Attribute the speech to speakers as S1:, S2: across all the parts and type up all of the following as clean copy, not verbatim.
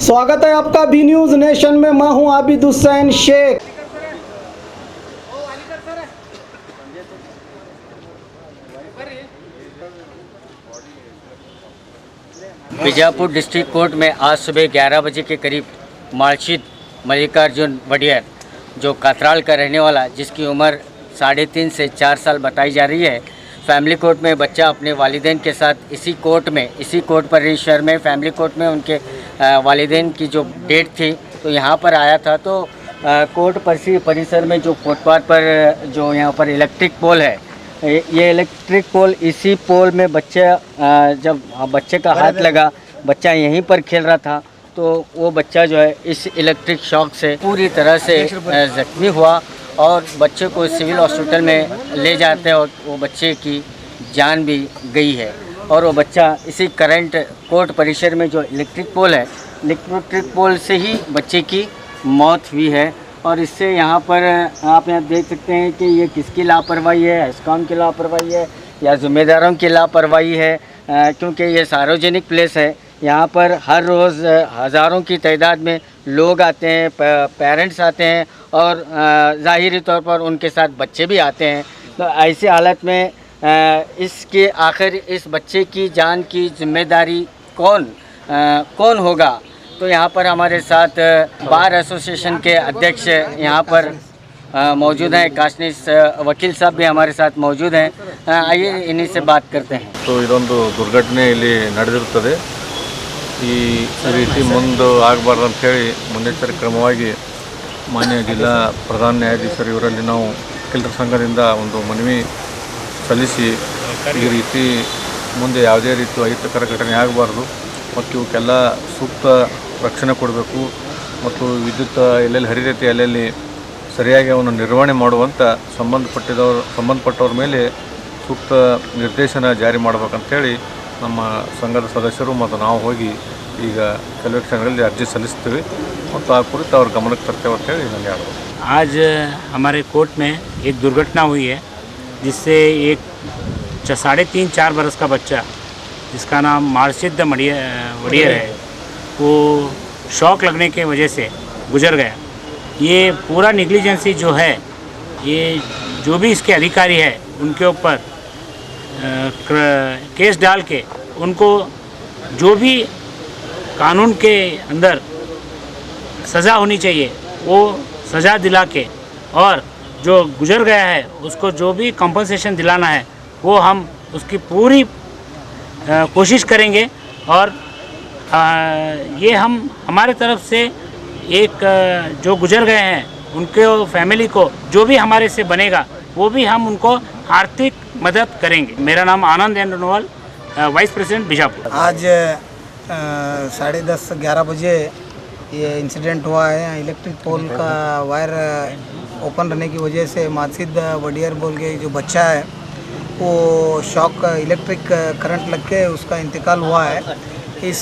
S1: स्वागत है आपका बी न्यूज नेशन में। मैं हूं आबिद हुसैन शेख।
S2: बीजापुर डिस्ट्रिक्ट कोर्ट में आज सुबह 11 बजे के करीब मार्कशीट मल्लिकार्जुन वडियर, जो कातराल का रहने वाला, जिसकी उम्र 3.5 से 4 साल बताई जा रही है, फैमिली कोर्ट में बच्चा अपने वालिदैन के साथ इसी कोर्ट पर शहर में फैमिली कोर्ट में उनके वालिदैन की जो डेट थी, तो यहाँ पर आया था। तो कोर्ट परिसर में जो फुटपाथ पर जो यहाँ पर इलेक्ट्रिक पोल है, ये इलेक्ट्रिक पोल, इसी पोल में जब बच्चे का हाथ लगा, बच्चा यहीं पर खेल रहा था, तो वो बच्चा जो है इस इलेक्ट्रिक शॉक से पूरी तरह से ज़ख्मी हुआ और बच्चे को सिविल हॉस्पिटल में ले जाते हैं और वो बच्चे की जान भी गई है। और वो बच्चा इसी करंट कोर्ट परिसर में जो इलेक्ट्रिक पोल से ही बच्चे की मौत हुई है। और इससे यहाँ पर आप देख सकते हैं कि ये किसकी लापरवाही है, एस्कॉम की लापरवाही है या ज़िम्मेदारों की लापरवाही है, क्योंकि ये सार्वजनिक प्लेस है। यहाँ पर हर रोज़ हज़ारों की तादाद में लोग आते हैं, पेरेंट्स आते हैं और ज़ाहिरी तौर पर उनके साथ बच्चे भी आते हैं। तो ऐसी हालत में इसके आखिर इस बच्चे की जान की जिम्मेदारी कौन होगा? तो यहाँ पर हमारे साथ बार एसोसिएशन के अध्यक्ष यहाँ पर मौजूद हैं, काशनीस वकील साहब भी हमारे साथ मौजूद हैं। आइए इन्हीं से बात करते हैं।
S3: तो ಇದೊಂದು ದುರ್ಘಟನೆ ಇಲ್ಲಿ ನಡೆದಿರುತ್ತದೆ। ಈ ರೀತಿ ಮುಂದೆ ಆಗಬಾರ್ದು ಅಂತ ಹೇಳಿ ಮುನ್ನೆಚ್ಚರಿಕೆ ಕ್ರಮವಾಗಿ ಮಾನ್ಯ ಜಿಲ್ಲಾ ಪ್ರಧಾನ ನ್ಯಾಯಾಧೀಶರು ಇವರಲ್ಲಿ ನಾವು ವಕೀಲರ ಸಂಘದಿಂದ ಒಂದು ಮನವಿ ಸಲ್ಲಿಸಿ ಈ ರೀತಿ ಮುಂದೆ ಯಾವುದೇ ರೀತಿ ಅಹಿತಕರ ಘಟನೆ ಆಗಬಾರ್ದು ಮತ್ತು ಇವಕ್ಕೆಲ್ಲ ಸೂಕ್ತ ರಕ್ಷಣೆ ಕೊಡಬೇಕು ಮತ್ತು ವಿದ್ಯುತ್ ಎಲ್ಲೆಲ್ಲಿ ಹರಿದೈತೆ ಎಲ್ಲೆಲ್ಲಿ ಸರಿಯಾಗಿ ಅವನು ನಿರ್ವಹಣೆ ಮಾಡುವಂಥ ಸಂಬಂಧಪಟ್ಟವ್ರ ಮೇಲೆ ಸೂಕ್ತ ನಿರ್ದೇಶನ ಜಾರಿ ಮಾಡಬೇಕಂತೇಳಿ ನಮ್ಮ ಸಂಘದ ಸದಸ್ಯರು ಮತ್ತು ನಾವು ಹೋಗಿ ಈಗ ಕೆಲವು ಕ್ಷಣಗಳಲ್ಲಿ ಅರ್ಜಿ ಸಲ್ಲಿಸ್ತೀವಿ ಮತ್ತು ಆ ಕುರಿತು ಅವ್ರ ಗಮನಕ್ಕೆ ತರ್ತೇವೆ ಅಂತೇಳಿ ನಾನು ಹೇಳ್ಬೋದು।
S4: आज हमारे कोर्ट में एक दुर्घटना हुई है, जिससे एक 3.5-4 बरस का बच्चा, जिसका नाम मार्कशीट वडियर है, वो शॉक लगने के वजह से गुजर गया। ये पूरा निग्लिजेंसी जो है, ये जो भी इसके अधिकारी है उनके ऊपर केस डाल के उनको जो भी कानून के अंदर सज़ा होनी चाहिए वो सज़ा दिला के, और जो गुजर गया है उसको जो भी कंपनसेशन दिलाना है वो हम उसकी पूरी कोशिश करेंगे। और ये हम हमारे तरफ से एक जो गुजर गए हैं उनके फैमिली को जो भी हमारे से बनेगा वो भी हम उनको आर्थिक मदद करेंगे। मेरा नाम आनंद एंडनवाल, वाइस प्रेसिडेंट बीजापुर।
S5: आज 10:30-11 बजे ये इंसिडेंट हुआ है। इलेक्ट्रिक पोल का वायर ओपन रहने की वजह से मार्कशीट वडियर बोल के जो बच्चा है वो शॉक इलेक्ट्रिक करंट लग के उसका इंतकाल हुआ है। इस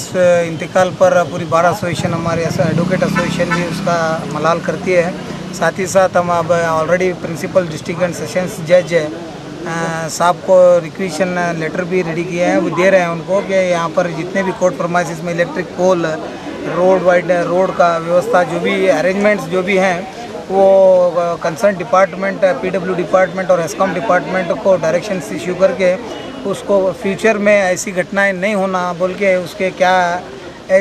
S5: इंतकाल पर पूरी बार एसोसिएशन, हमारे एडवोकेट एसोसिएशन भी उसका मलाल करती है। साथ ही साथ हम अब already principal district and sessions जज साहब को रिक्वेशन लेटर भी रेडी किए हैं। वो दे रहे हैं उनको कि यहाँ पर जितने भी कोर्ट प्रमाइसिस में इलेक्ट्रिक पोल, रोड का व्यवस्था, जो भी अरेंजमेंट्स जो भी हैं, वो कंसर्न डिपार्टमेंट, पीडब्ल्यू डिपार्टमेंट और एस्कॉम डिपार्टमेंट को डायरेक्शंस इशू करके उसको फ्यूचर में ऐसी घटनाएं नहीं होना बोल के उसके क्या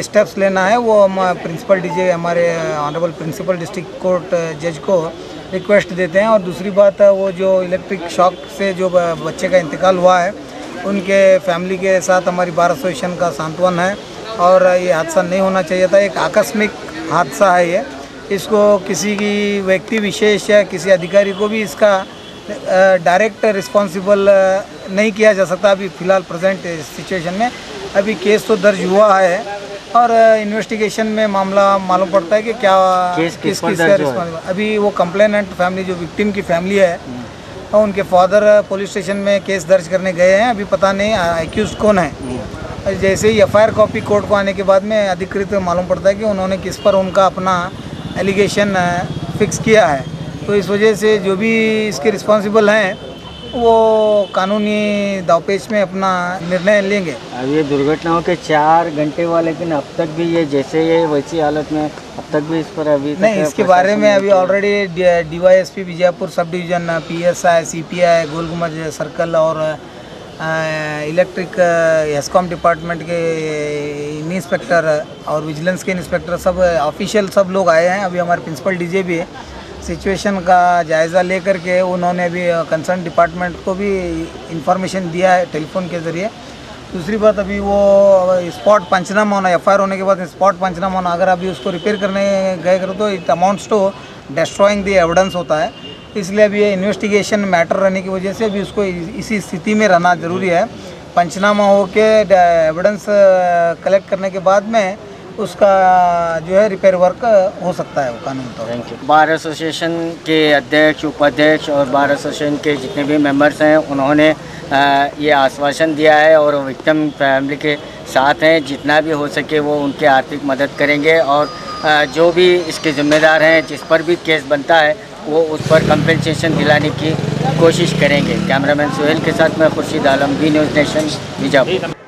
S5: स्टेप्स लेना है वो हम प्रिंसिपल डीजे, हमारे ऑनरेबल प्रिंसिपल डिस्ट्रिक्ट कोर्ट जज को रिक्वेस्ट देते हैं। और दूसरी बात, वो जो इलेक्ट्रिक शॉक से जो बच्चे का इंतकाल हुआ है, उनके फैमिली के साथ हमारी बार एसोसिएशन का सांत्वन है। और ये हादसा नहीं होना चाहिए था, एक आकस्मिक हादसा है ये। इसको किसी की व्यक्ति विशेष या किसी अधिकारी को भी इसका डायरेक्ट रिस्पॉन्सिबल नहीं किया जा सकता। अभी फ़िलहाल प्रेजेंट सिचुएशन में अभी केस तो दर्ज हुआ है और इन्वेस्टिगेशन में मामला मालूम पड़ता है कि क्या किसका रिस्पॉन्सिबल। अभी वो कंप्लेनेंट फैमिली, जो विक्टिम की फैमिली है, और उनके फादर पुलिस स्टेशन में केस दर्ज करने गए हैं। अभी पता नहीं एक्यूज कौन है। जैसे ही एफआईआर कॉपी कोर्ट को आने के बाद में अधिकृत मालूम पड़ता है कि उन्होंने किस पर उनका अपना एलिगेशन फिक्स किया है। तो इस वजह से जो भी इसके रिस्पॉन्सिबल हैं वो कानूनी दावपेच में अपना निर्णय लेंगे।
S2: अब ये दुर्घटनाओं के 4 घंटे हुआ, लेकिन अब तक भी ये जैसे ये वैसी हालत में अब तक भी इस पर अभी तक
S5: नहीं, इसके बारे में अभी already DYSP Bijapur sub division, PSI, CPI, गोल गुम्बद सर्कल और इलेक्ट्रिक हेस्कॉम डिपार्टमेंट के इंस्पेक्टर और विजिलेंस के इंस्पेक्टर सब ऑफिशियल सब लोग आए हैं। अभी हमारे प्रिंसिपल डीजे भी है, सिचुएशन का जायज़ा लेकर के उन्होंने अभी कंसर्न डिपार्टमेंट को भी इंफॉर्मेशन दिया है टेलीफोन के ज़रिए। दूसरी बात, अभी वो स्पॉट पंचनामा होना, FIR होने के बाद स्पॉट पंचनामा होना, अगर अभी उसको रिपेयर करने गए करो तो it amounts to destroying the evidence होता है। इसलिए अभी ये इन्वेस्टिगेशन मैटर रहने की वजह से अभी उसको इसी स्थिति में रहना ज़रूरी है। पंचनामा हो के एविडेंस कलेक्ट करने के बाद में उसका जो है रिपेयर वर्क हो सकता है वो कानून तौर पर।
S2: Thank you. बार एसोसिएशन के अध्यक्ष, उपाध्यक्ष और बार एसोसिएशन के जितने भी मेंबर्स हैं उन्होंने ये आश्वासन दिया है और विक्टिम फैमिली के साथ हैं। जितना भी हो सके वो उनके आर्थिक मदद करेंगे और जो भी इसके जिम्मेदार हैं, जिस पर भी केस बनता है वो उस पर कंपेंसेशन दिलाने की कोशिश करेंगे। कैमरामैन सुहेल के साथ मैं Khurshid Alam, B News nation, Bijapur.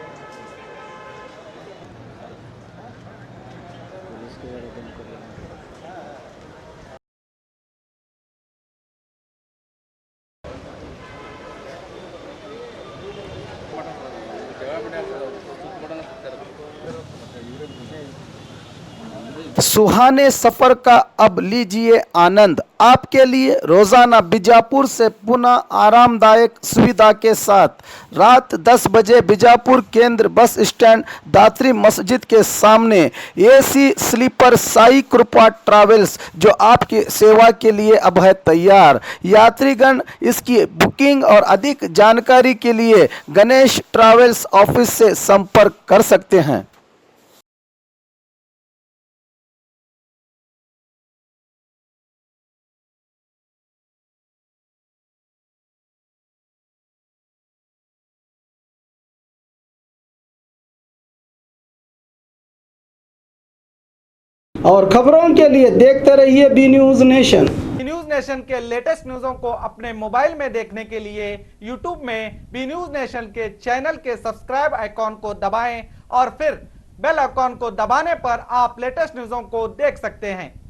S1: सुहाने सफर का अब लीजिए आनंद। आपके लिए रोजाना बीजापुर से पुनः आरामदायक सुविधा के साथ रात 10 बजे बीजापुर केंद्र बस स्टैंड दात्री मस्जिद के सामने AC स्लीपर साई कृपा ट्रैवल्स जो आपकी सेवा के लिए अब है तैयार। यात्रीगण इसकी बुकिंग और अधिक जानकारी के लिए गणेश ट्रैवल्स ऑफिस से संपर्क कर सकते हैं। और खबरों के लिए देखते रहिए B News Nation.
S6: B News Nation के लेटेस्ट न्यूज़ों को अपने मोबाइल में देखने के लिए YouTube में बी न्यूज़ नेशन के चैनल के सब्सक्राइब आइकॉन को दबाएं और फिर बेल आइकॉन को दबाने पर आप लेटेस्ट न्यूज़ों को देख सकते हैं।